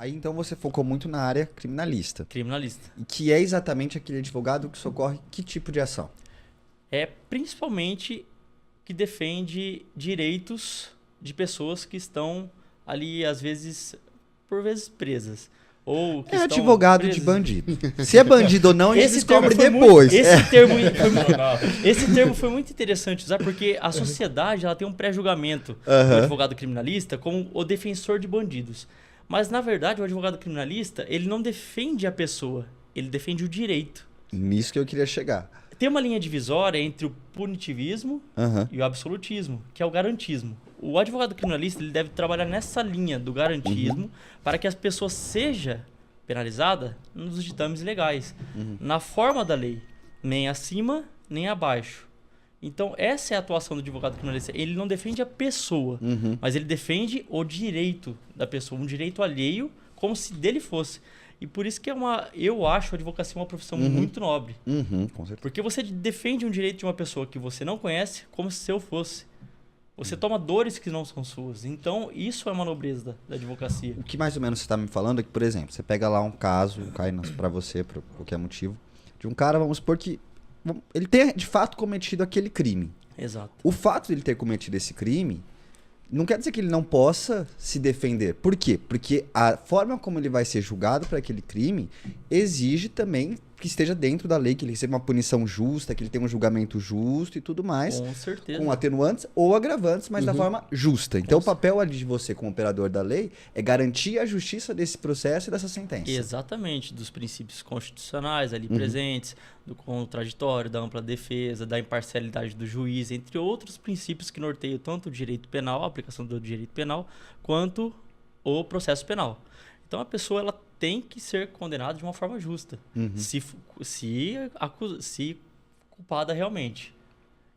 Aí então você focou muito na área criminalista. Criminalista. E que é exatamente aquele advogado que socorre que tipo de ação? É principalmente que defende direitos de pessoas que estão ali, às vezes, por vezes presas. Ou que É estão advogado presas. de bandido. Se é bandido ou não, a gente Esse termo descobre foi depois. Muito, Nacional. esse termo foi muito interessante usar, porque a sociedade ela tem um pré-julgamento do advogado criminalista como o defensor de bandidos. Mas, na verdade, o advogado criminalista, ele não defende a pessoa, ele defende o direito. Nisso que eu queria chegar. Tem uma linha divisória entre o punitivismo Aham. e o absolutismo, que é o garantismo. O advogado criminalista ele deve trabalhar nessa linha do garantismo para que as pessoas sejam penalizadas nos ditames legais, na forma da lei, nem acima nem abaixo. Então, essa é a atuação do advogado criminalista. Ele não defende a pessoa, mas ele defende o direito da pessoa, um direito alheio, como se dele fosse. E por isso que eu acho a advocacia uma profissão muito nobre. Com certeza. Porque você defende um direito de uma pessoa que você não conhece como se seu fosse. Você toma dores que não são suas. Então, isso é uma nobreza da advocacia. O que mais ou menos você está me falando é que, por exemplo, você pega lá um caso, cai para você, por qualquer motivo, de um cara, vamos supor que ele tenha de fato cometido aquele crime. Exato. O fato de ele ter cometido esse crime não quer dizer que ele não possa se defender. Por quê? Porque a forma como ele vai ser julgado para aquele crime exige também que esteja dentro da lei, que ele receba uma punição justa, que ele tenha um julgamento justo e tudo mais. Com certeza. Com atenuantes ou agravantes, mas da forma justa. Então, o papel ali de você, como operador da lei, é garantir a justiça desse processo e dessa sentença. Exatamente, dos princípios constitucionais ali presentes, do contraditório, da ampla defesa, da imparcialidade do juiz, entre outros princípios que norteiam tanto o direito penal, a aplicação do direito penal, quanto o processo penal. Então, a pessoa ela tem que ser condenada de uma forma justa, se culpada realmente.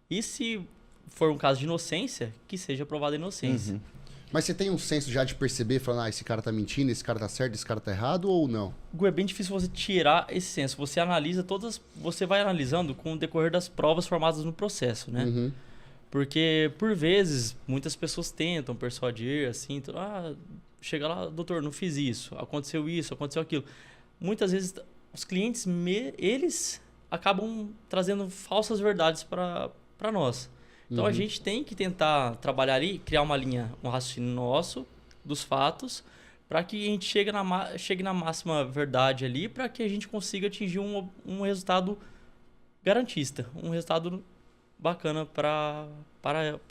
E se for um caso de inocência, que seja provada a inocência. Mas você tem um senso já de perceber, falando, esse cara tá mentindo, esse cara tá certo, esse cara tá errado, ou não? É bem difícil você tirar esse senso. Você analisa você vai analisando com o decorrer das provas formadas no processo, né? Porque, por vezes, muitas pessoas tentam persuadir, assim, chega lá, doutor, não fiz isso, aconteceu aquilo. Muitas vezes, os clientes, eles acabam trazendo falsas verdades para nós. Então, a gente tem que tentar trabalhar ali, criar uma linha, um raciocínio nosso, dos fatos, para que a gente chegue na máxima verdade ali, para que a gente consiga atingir um resultado garantista, um resultado bacana para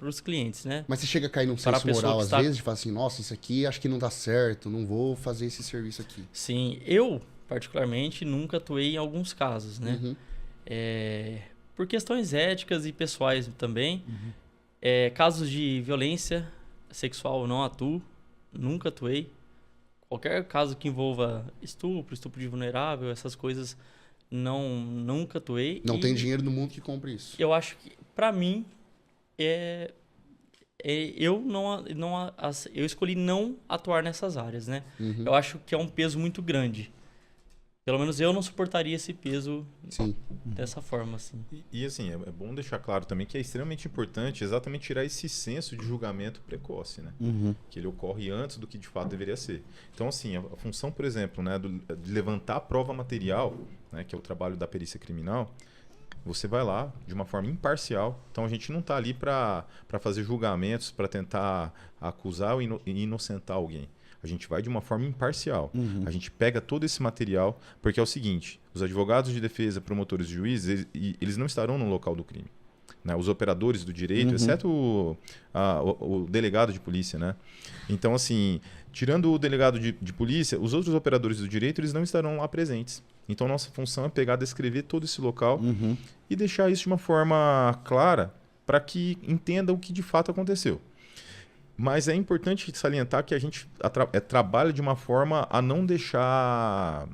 os clientes, né? Mas você chega a cair num senso moral às vezes, de falar assim, nossa, isso aqui acho que não dá certo, não vou fazer esse serviço aqui. Sim, eu, particularmente, nunca atuei em alguns casos, né? Por questões éticas e pessoais também. Casos de violência sexual eu não atuo, nunca atuei. Qualquer caso que envolva estupro de vulnerável, essas coisas, nunca atuei. Não tem dinheiro no mundo que compre isso. Eu acho que, pra mim, eu escolhi não atuar nessas áreas, né? Eu acho que é um peso muito grande. Pelo menos eu não suportaria esse peso dessa forma, assim. E assim, é bom deixar claro também que é extremamente importante exatamente tirar esse senso de julgamento precoce, né? Que ele ocorre antes do que de fato deveria ser. Então, assim, a função, por exemplo, né, de levantar a prova material, né, que é o trabalho da perícia criminal, você vai lá de uma forma imparcial. Então, a gente não está ali para fazer julgamentos, para tentar acusar e inocentar alguém. A gente vai de uma forma imparcial. A gente pega todo esse material, porque é o seguinte, os advogados de defesa, promotores e juízes, eles não estarão no local do crime. Né? Os operadores do direito, exceto o delegado de polícia. Né? Então, assim, tirando o delegado de polícia, os outros operadores do direito, eles não estarão lá presentes. Então, nossa função é pegar, descrever todo esse local e deixar isso de uma forma clara para que entenda o que de fato aconteceu. Mas é importante salientar que a gente trabalha de uma forma a não deixar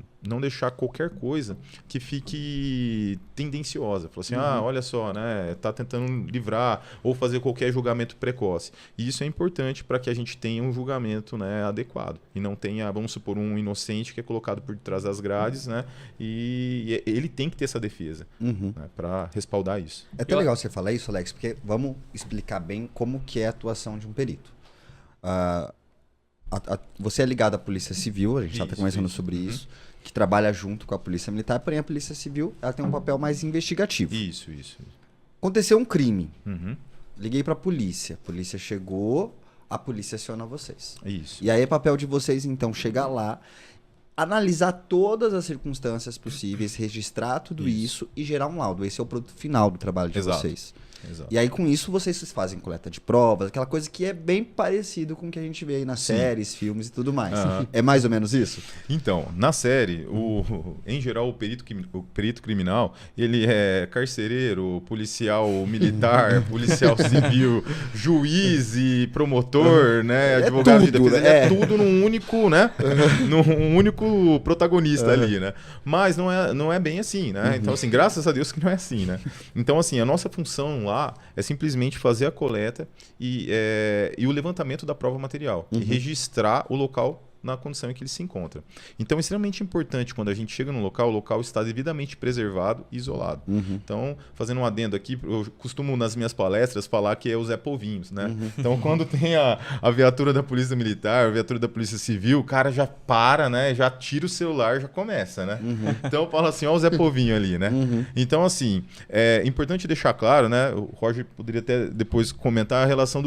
qualquer coisa que fique tendenciosa. Fala assim, olha só, né, tá tentando livrar ou fazer qualquer julgamento precoce. E isso é importante para que a gente tenha um julgamento, né, adequado. E não tenha, vamos supor, um inocente que é colocado por trás das grades, né, e ele tem que ter essa defesa, né, para respaldar isso. É até legal você falar isso, Alex, porque vamos explicar bem como que é a atuação de um perito. você é ligado à Polícia Civil, a gente já está conversando sobre isso, que trabalha junto com a Polícia Militar, porém a Polícia Civil ela tem um papel mais investigativo. Isso. Aconteceu um crime. Liguei para a polícia chegou, a polícia aciona vocês. Isso. E aí é papel de vocês, então, chegar lá, analisar todas as circunstâncias possíveis, registrar tudo isso e gerar um laudo. Esse é o produto final do trabalho de vocês. Exato. E aí, com isso, vocês fazem coleta de provas, aquela coisa que é bem parecido com o que a gente vê aí nas séries, filmes e tudo mais. É mais ou menos isso? Então, na série, em geral, o perito criminal, ele é carcereiro, policial militar, policial civil, juiz e promotor, né? Advogado de defesa. É tudo num único, né? Num único protagonista ali, né? Mas não é bem assim, né? Então, assim, graças a Deus que não é assim, né? Então, assim, a nossa função lá é simplesmente fazer a coleta e o levantamento da prova material e registrar o local na condição em que ele se encontra. Então, é extremamente importante quando a gente chega no local, o local está devidamente preservado e isolado. Então, fazendo um adendo aqui, eu costumo nas minhas palestras falar que é o Zé Povinhos, né? Então, quando tem a viatura da Polícia Militar, a viatura da Polícia Civil, o cara já para, né? Já tira o celular, já começa, né? Então, eu falo assim, ó o Zé Povinho ali, né? Então, assim, é importante deixar claro, né? O Roger poderia até depois comentar a relação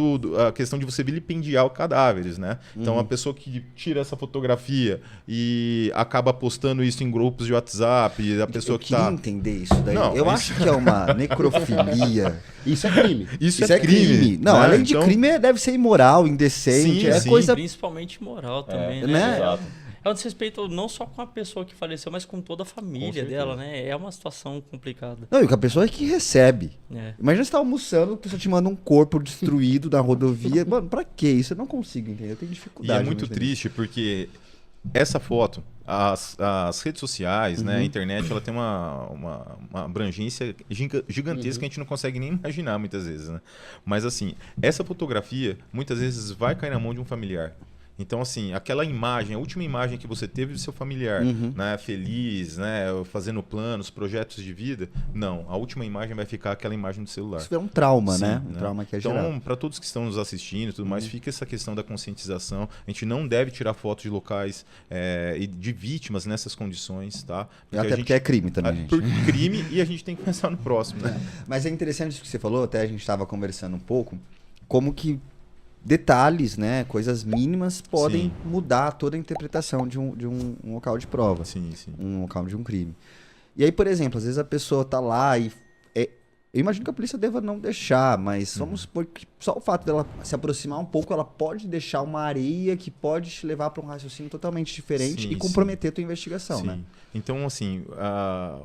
a questão de você vilipendiar os cadáveres, né? Então, a pessoa que tira essa fotografia e acaba postando isso em grupos de WhatsApp, a pessoa que queria entender isso daí. Não, eu acho que é uma necrofilia. Isso é crime. Isso é crime. Não, né? Além de crime, deve ser imoral, indecente. Sim, coisa... principalmente imoral também, né? Exato. É um desrespeito não só com a pessoa que faleceu, mas com toda a família dela, né? É uma situação complicada. Não, e com a pessoa que recebe. Imagina você tá almoçando, a pessoa te manda um corpo destruído na rodovia. Mano, pra que isso? Eu não consigo entender, eu tenho dificuldade. E é muito triste porque essa foto, as redes sociais, né, a internet, ela tem uma abrangência gigantesca que a gente não consegue nem imaginar muitas vezes, né? Mas assim, essa fotografia muitas vezes vai cair na mão de um familiar. Então, assim, aquela imagem, a última imagem que você teve do seu familiar, né, feliz, né, fazendo planos, projetos de vida, não. A última imagem vai ficar aquela imagem do celular. Isso é um trauma, né? Um trauma que é gerado. Então, para todos que estão nos assistindo e tudo mais, fica essa questão da conscientização. A gente não deve tirar fotos de locais e de vítimas nessas condições, tá? Porque é crime também, gente. Por crime e a gente tem que pensar no próximo, né? Mas é interessante isso que você falou, até a gente estava conversando um pouco, como que detalhes, né, coisas mínimas podem mudar toda a interpretação de um local de prova, um local de um crime. E aí, por exemplo, às vezes a pessoa tá lá e eu imagino que a polícia deva não deixar, mas vamos supor que só o fato dela se aproximar um pouco, ela pode deixar uma areia que pode te levar para um raciocínio totalmente diferente e comprometer a tua investigação, né? Então, assim,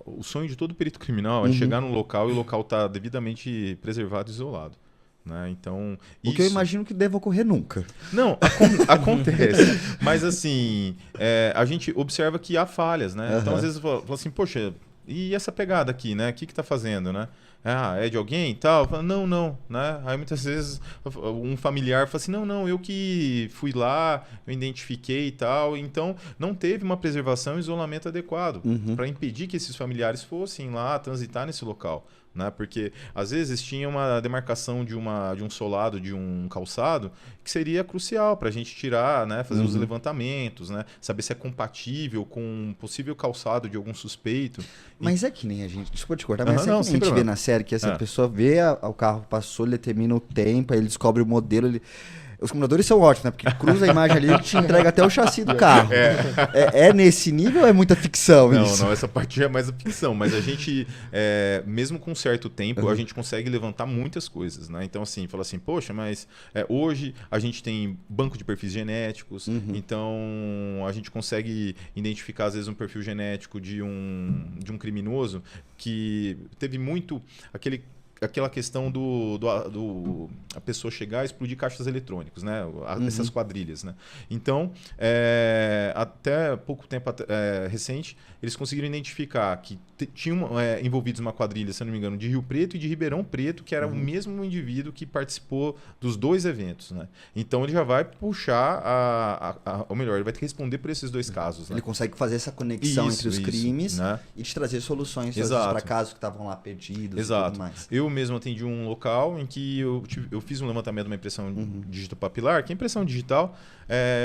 o sonho de todo perito criminal é chegar no local e o local tá devidamente preservado e isolado. Né? Então, o que eu imagino que deve ocorrer nunca. Não, acontece. Mas assim, a gente observa que há falhas, né? Então, às vezes, fala assim, poxa, e essa pegada aqui, né? O que tá fazendo, né? É de alguém e tal? Falo, não, né? Aí muitas vezes um familiar fala assim, não, eu que fui lá, eu identifiquei e tal. Então, não teve uma preservação e isolamento adequado para impedir que esses familiares fossem lá transitar nesse local. Né? Porque às vezes tinha uma demarcação de um solado, de um calçado, que seria crucial para a gente tirar, né? Fazer os levantamentos, né? Saber se é compatível com um possível calçado de algum suspeito. Mas é que nem a gente, desculpa te cortar, mas é que a gente vê na série que essa pessoa vê o carro passou, ele determina o tempo, aí ele descobre o modelo, Os computadores são ótimos, né? Porque cruza a imagem ali e te entrega até o chassi do carro. É nesse nível ou é muita ficção isso? Não, essa parte é mais a ficção. Mas a gente, mesmo com certo tempo, a gente consegue levantar muitas coisas, né? Então, assim, fala assim, poxa, mas hoje a gente tem banco de perfis genéticos, então a gente consegue identificar, às vezes, um perfil genético de um criminoso que teve muito aquela questão a pessoa chegar e explodir caixas eletrônicos, né? Essas quadrilhas, né? Então, até pouco tempo recente, eles conseguiram identificar que tinham envolvidos uma quadrilha, se não me engano, de Rio Preto e de Ribeirão Preto, que era o mesmo indivíduo que participou dos dois eventos, né? Então, ele já vai puxar ou melhor, ele vai ter que responder por esses dois casos, né? Ele consegue fazer essa conexão entre os crimes, né? E te trazer soluções para casos que estavam lá perdidos e tudo mais. Eu mesmo atendi um local em que eu fiz um levantamento de uma impressão digital papilar, que é impressão digital,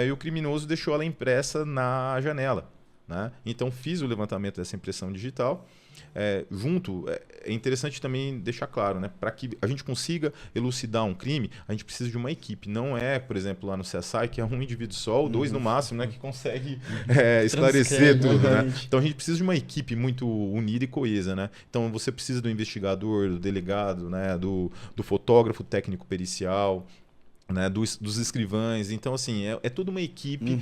e o criminoso deixou ela impressa na janela. Né? Então fiz o levantamento dessa impressão digital. É interessante também deixar claro, né? Para que a gente consiga elucidar um crime, a gente precisa de uma equipe. Não é, por exemplo, lá no CSI, que é um indivíduo só, ou dois no máximo, né? Que consegue esclarecer tudo. Né? Então a gente precisa de uma equipe muito unida e coesa. Né? Então você precisa do investigador, do delegado, né? do fotógrafo técnico pericial, né, dos escrivães. Então, assim, é toda uma equipe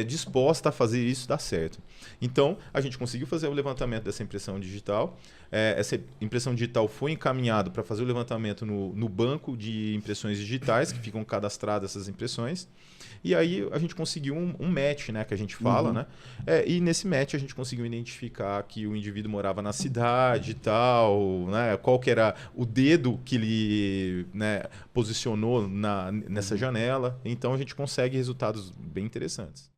disposta a fazer isso dar certo. Então, a gente conseguiu fazer o levantamento dessa impressão digital. Essa impressão digital foi encaminhada para fazer o levantamento no banco de impressões digitais, que ficam cadastradas essas impressões. E aí a gente conseguiu um match, né, que a gente fala, né? E nesse match a gente conseguiu identificar que o indivíduo morava na cidade e tal, né? Qual que era o dedo que ele, né, posicionou nessa janela. Então a gente consegue resultados bem interessantes.